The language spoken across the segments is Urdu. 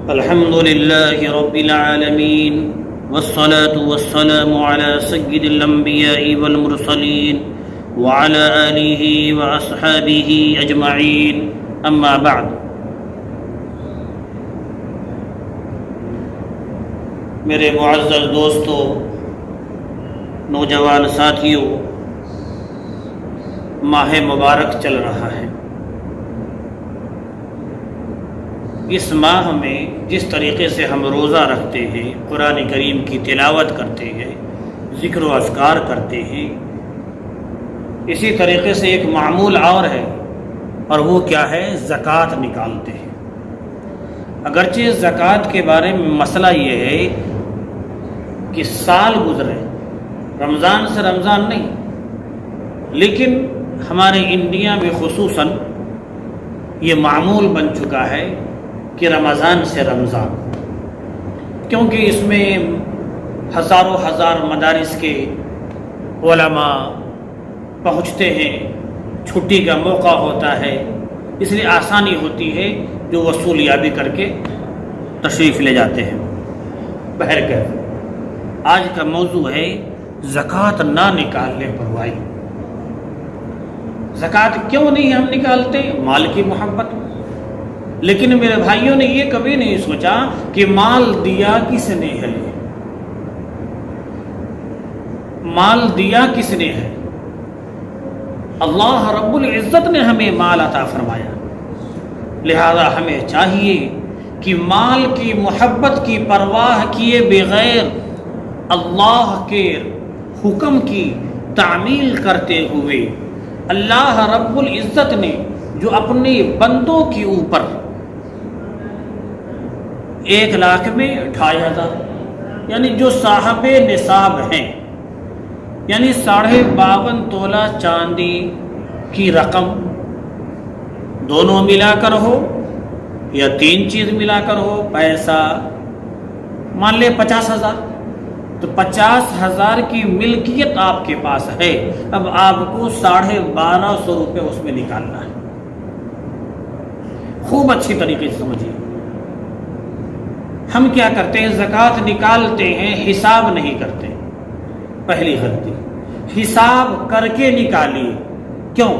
الحمد لله رب العالمين والصلاة والسلام على سيد الأنبياء والمرسلين وعلى آله وأصحابه أجمعين أما بعد. میرے معزز دوستو، نوجوان ساتھیوں، ماہ مبارک چل رہا ہے۔ اس ماہ میں جس طریقے سے ہم روزہ رکھتے ہیں، قرآن کریم کی تلاوت کرتے ہیں، ذکر و اذکار کرتے ہیں، اسی طریقے سے ایک معمول اور ہے، اور وہ کیا ہے؟ زکوٰۃ نکالتے ہیں۔ اگرچہ زکوٰۃ کے بارے میں مسئلہ یہ ہے کہ سال گزرے، رمضان سے رمضان نہیں، لیکن ہمارے انڈیا میں خصوصاً یہ معمول بن چکا ہے کہ رمضان سے رمضان، کیونکہ اس میں ہزاروں ہزار مدارس کے علماء پہنچتے ہیں، چھٹی کا موقع ہوتا ہے، اس لیے آسانی ہوتی ہے جو وصولیابی کر کے تشریف لے جاتے ہیں۔ بہرکیف آج کا موضوع ہے زکوٰۃ نہ نکالنے پر بھائی۔ زکوٰۃ کیوں نہیں ہم نکالتے؟ مال کی محبت۔ لیکن میرے بھائیوں نے یہ کبھی نہیں سوچا کہ مال دیا کس نے ہے، مال دیا کس نے ہے؟ اللہ رب العزت نے ہمیں مال عطا فرمایا، لہذا ہمیں چاہیے کہ مال کی محبت کی پرواہ کیے بغیر اللہ کے حکم کی تعمیل کرتے ہوئے اللہ رب العزت نے جو اپنے بندوں کے اوپر 1,00,000 میں 2,500، یعنی جو صاحب نصاب ہیں، یعنی 52.5 تولہ چاندی کی رقم دونوں ملا کر ہو یا 3 چیز ملا کر ہو، پیسہ مان لے 50,000، تو 50,000 کی ملکیت آپ کے پاس ہے، اب آپ کو 1,250 روپے اس میں نکالنا ہے۔ خوب اچھی طریقے سے سمجھیے، ہم کیا کرتے ہیں؟ زکوٰۃ نکالتے ہیں، حساب نہیں کرتے۔ پہلی غلطی، حساب کر کے نکالیے۔ کیوں؟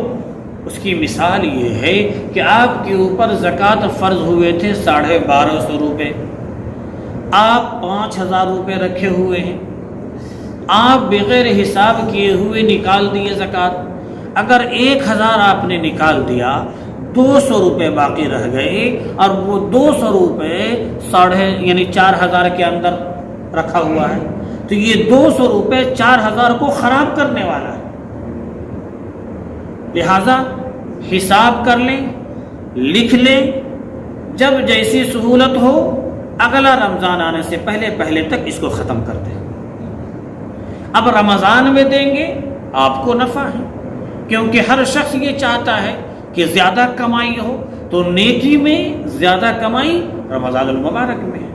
اس کی مثال یہ ہے کہ آپ کے اوپر زکوٰۃ فرض ہوئے تھے 1,250 روپے، آپ 5,000 روپے رکھے ہوئے ہیں، آپ بغیر حساب کیے ہوئے نکال دیے زکوٰۃ۔ اگر 1,000 آپ نے نکال دیا، 200 روپے باقی رہ گئے، اور وہ 200 روپے یعنی 4,000 کے اندر رکھا ہوا ہے، تو یہ 200 روپے 4,000 کو خراب کرنے والا ہے۔ لہذا حساب کر لیں، لکھ لیں، جب جیسی سہولت ہو اگلا رمضان آنے سے پہلے تک اس کو ختم کر دیں۔ اب رمضان میں دیں گے آپ کو نفع ہے، کیونکہ ہر شخص یہ چاہتا ہے کہ زیادہ کمائی ہو، تو نیکی میں زیادہ کمائی رمضان المبارک میں ہے۔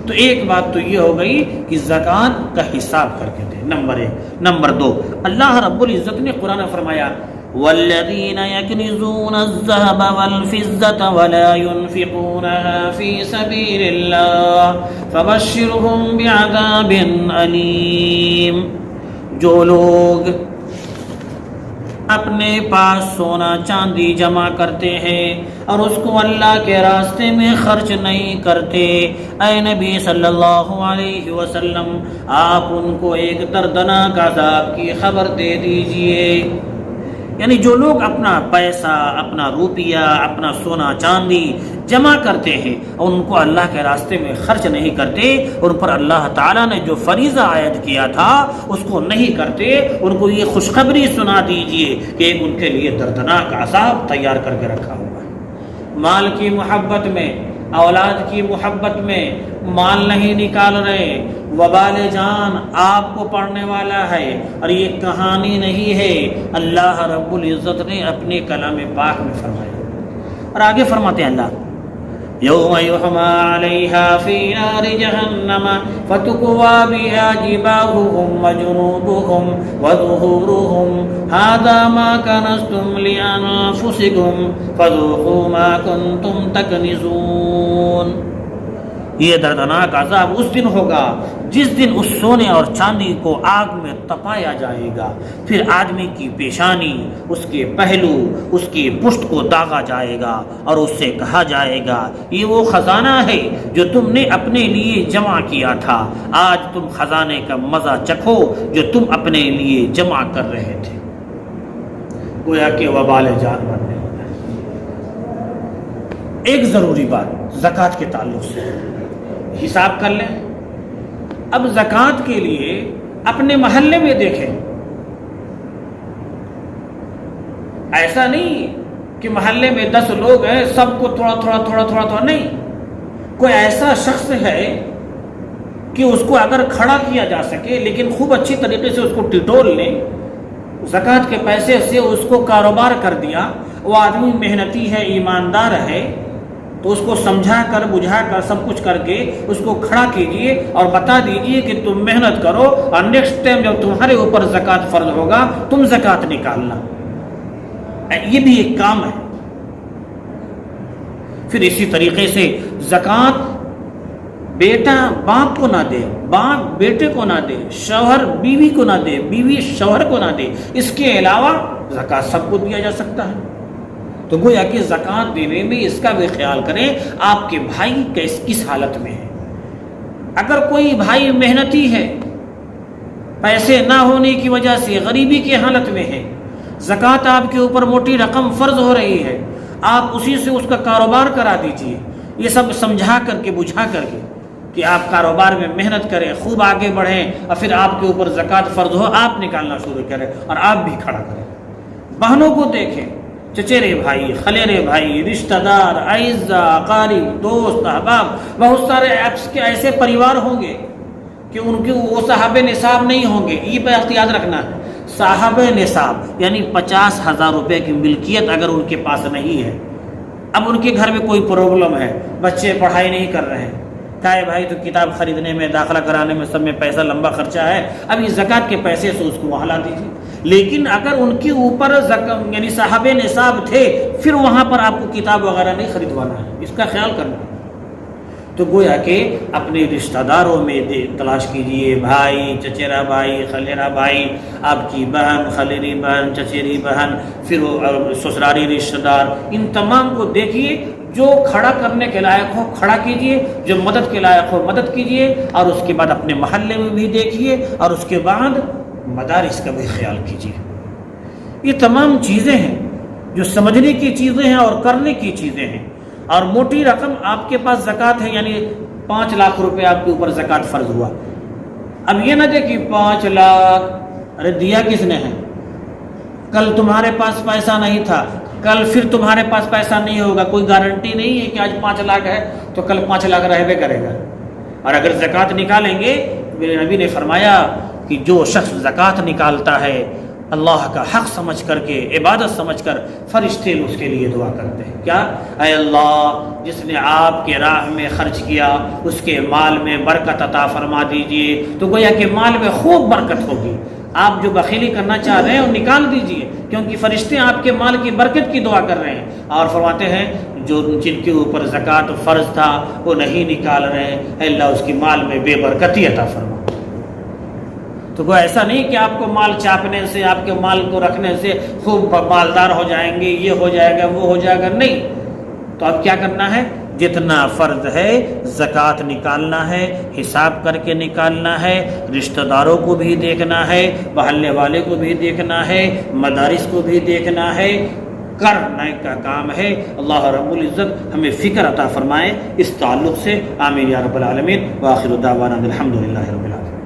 تو ایک بات تو یہ ہو گئی کہ زکوٰۃ کا حساب کر کے دیں، نمبر 1۔ نمبر 2، اللہ رب العزت نے قرآن فرمایا وَالَّذِينَ يَكْنِزُونَ الذَّهَبَ وَالْفِضَّةَ وَلَا يُنْفِقُونَهَا فِي سَبِيلِ اللَّهِ فَبَشِّرْهُم بِعَذَابٍ أَلِيمٍ۔ جو لوگ اپنے پاس سونا چاندی جمع کرتے ہیں اور اس کو اللہ کے راستے میں خرچ نہیں کرتے، اے نبی صلی اللہ علیہ وسلم، آپ ان کو ایک دردناک عذاب کی خبر دے دیجئے۔ یعنی جو لوگ اپنا پیسہ، اپنا روپیہ، اپنا سونا چاندی جمع کرتے ہیں اور ان کو اللہ کے راستے میں خرچ نہیں کرتے، ان پر اللہ تعالیٰ نے جو فریضہ عائد کیا تھا اس کو نہیں کرتے، ان کو یہ خوشخبری سنا دیجئے کہ ان کے لیے دردناک عذاب تیار کر کے رکھا ہوا ہے۔ مال کی محبت میں، اولاد کی محبت میں مال نہیں نکال رہے، وبال جان آپ کو پڑنے والا ہے، اور یہ کہانی نہیں ہے، اللہ رب العزت نے اپنے کلام پاک میں فرمایا۔ اور آگے فرماتے ہیں اللہ یوم یحمى علیہا فی نار جہنم فتکوی بہا جباہہم وجنوبہم وظہورہم ھذا ما کنزتم لانفسکم فذوقوا ما کنتم تکنزون۔ یہ دردناک عذاب اس دن ہوگا جس دن اس سونے اور چاندی کو آگ میں تپایا جائے گا، پھر آدمی کی پیشانی، اس کے پہلو، اس کی پشت کو داغا جائے گا اور اس سے کہا جائے گا یہ وہ خزانہ ہے جو تم نے اپنے لیے جمع کیا تھا، آج تم خزانے کا مزہ چکھو جو تم اپنے لیے جمع کر رہے تھے۔ گویا کہ وبال جان بننے والا ہے۔ ایک ضروری بات زکوٰۃ کے تعلق سے حساب کر لیں۔ اب زکوٰۃ کے لیے اپنے محلے میں دیکھیں، ایسا نہیں کہ محلے میں 10 لوگ ہیں سب کو تھوڑا تھوڑا تھوڑا تھوڑا تھوڑا، نہیں، کوئی ایسا شخص ہے کہ اس کو اگر کھڑا کیا جا سکے لیکن خوب اچھی طریقے سے اس کو ٹٹول لیں، زکوٰۃ کے پیسے سے اس کو کاروبار کر دیا، وہ آدمی محنتی ہے، ایماندار ہے، تو اس کو سمجھا کر بجھا کر سب کچھ کر کے اس کو کھڑا کیجئے اور بتا دیجئے کہ تم محنت کرو اور نیکسٹ ٹائم جب تمہارے اوپر زکوٰۃ فرض ہوگا تم زکوٰۃ نکالنا۔ یہ بھی ایک کام ہے۔ پھر اسی طریقے سے زکوٰۃ بیٹا باپ کو نہ دے، باپ بیٹے کو نہ دے، شوہر بیوی کو نہ دے، بیوی شوہر کو نہ دے، اس کے علاوہ زکوٰۃ سب کو دیا جا سکتا ہے۔ تو گویا کہ زکوٰۃ دینے میں اس کا بھی خیال کریں آپ کے بھائی کس حالت میں ہے۔ اگر کوئی بھائی محنتی ہے، پیسے نہ ہونے کی وجہ سے غریبی کی حالت میں ہے، زکوٰۃ آپ کے اوپر موٹی رقم فرض ہو رہی ہے، آپ اسی سے اس کا کاروبار کرا دیجئے۔ یہ سب سمجھا کر کے بجھا کر کے کہ آپ کاروبار میں محنت کریں، خوب آگے بڑھیں اور پھر آپ کے اوپر زکوٰۃ فرض ہو آپ نکالنا شروع کریں اور آپ بھی کھڑا کریں۔ بہنوں کو دیکھیں، چچیرے بھائی، خلیرے بھائی، رشتہ دار، اعزا، اقارب، دوست، احباب، بہت سارے ایسے پریوار ہوں گے کہ ان کے وہ صاحب نصاب نہیں ہوں گے۔ یہ بات یاد رکھنا ہے، صاحب نصاب یعنی 50,000 روپے کی ملکیت اگر ان کے پاس نہیں ہے، اب ان کے گھر میں کوئی پرابلم ہے، بچے پڑھائی نہیں کر رہے ہیں، کہے بھائی تو کتاب خریدنے میں، داخلہ کرانے میں، سب میں پیسہ لمبا خرچہ ہے، اب یہ زکوٰۃ کے پیسے سے اس کو وہاں لا دیجیے۔ لیکن اگر ان کے اوپر یعنی صاحب نصاب تھے، پھر وہاں پر آپ کو کتاب وغیرہ نہیں خریدوانا ہے، اس کا خیال کرنا۔ تو گویا کہ اپنے رشتہ داروں میں تلاش کیجئے، بھائی، چچیرا بھائی، خلیرا بھائی، آپ کی بہن، خلیری بہن، چچیری بہن، پھر سسراری رشتہ دار، ان تمام کو دیکھیے، جو کھڑا کرنے کے لائق ہو کھڑا کیجئے، جو مدد کے لائق ہو مدد کیجئے، اور اس کے بعد اپنے محلے میں بھی دیکھیے، اور اس کے بعد مدارس کا بھی خیال کیجئے۔ یہ تمام چیزیں ہیں جو سمجھنے کی چیزیں ہیں اور کرنے کی چیزیں ہیں۔ اور موٹی رقم آپ کے پاس زکوٰۃ ہے، یعنی 5 لاکھ روپے آپ کے اوپر زکوٰۃ فرض ہوا، اب یہ نہ دے کہ 5 لاکھ، ارے دیا کس نے ہے؟ کل تمہارے پاس پیسہ نہیں تھا، کل پھر تمہارے پاس پیسہ نہیں ہوگا، کوئی گارنٹی نہیں ہے کہ آج 5 لاکھ ہے تو کل 5 لاکھ رہبے کرے گا۔ اور اگر زکوٰۃ نکالیں گے، میرے نبی نے فرمایا کہ جو شخص زکوٰۃ نکالتا ہے اللہ کا حق سمجھ کر کے، عبادت سمجھ کر، فرشتے اس کے لیے دعا کرتے ہیں، کیا؟ اے اللہ، جس نے آپ کے راہ میں خرچ کیا اس کے مال میں برکت عطا فرما دیجئے۔ تو گویا کہ مال میں خوب برکت ہوگی۔ آپ جو بخیلی کرنا چاہ رہے ہیں وہ نکال دیجئے، کیونکہ فرشتے آپ کے مال کی برکت کی دعا کر رہے ہیں، اور فرماتے ہیں جو جن کے اوپر زکوٰۃ فرض تھا وہ نہیں نکال رہے ہیں، اے اللہ اس کی مال میں بے برکتی عطا فرما۔ تو وہ ایسا نہیں کہ آپ کو مال چاپنے سے، آپ کے مال کو رکھنے سے خوب مالدار ہو جائیں گے، یہ ہو جائے گا، وہ ہو جائے گا، نہیں۔ تو اب کیا کرنا ہے؟ جتنا فرض ہے زکوٰۃ نکالنا ہے، حساب کر کے نکالنا ہے، رشتہ داروں کو بھی دیکھنا ہے، محلے والے کو بھی دیکھنا ہے، مدارس کو بھی دیکھنا ہے، کرنے کا کام ہے۔ اللہ رب العزت ہمیں فکر عطا فرمائے اس تعلق سے، آمین یا رب العالمین۔ وآخر دعوانا الحمدللہ رب العالمین۔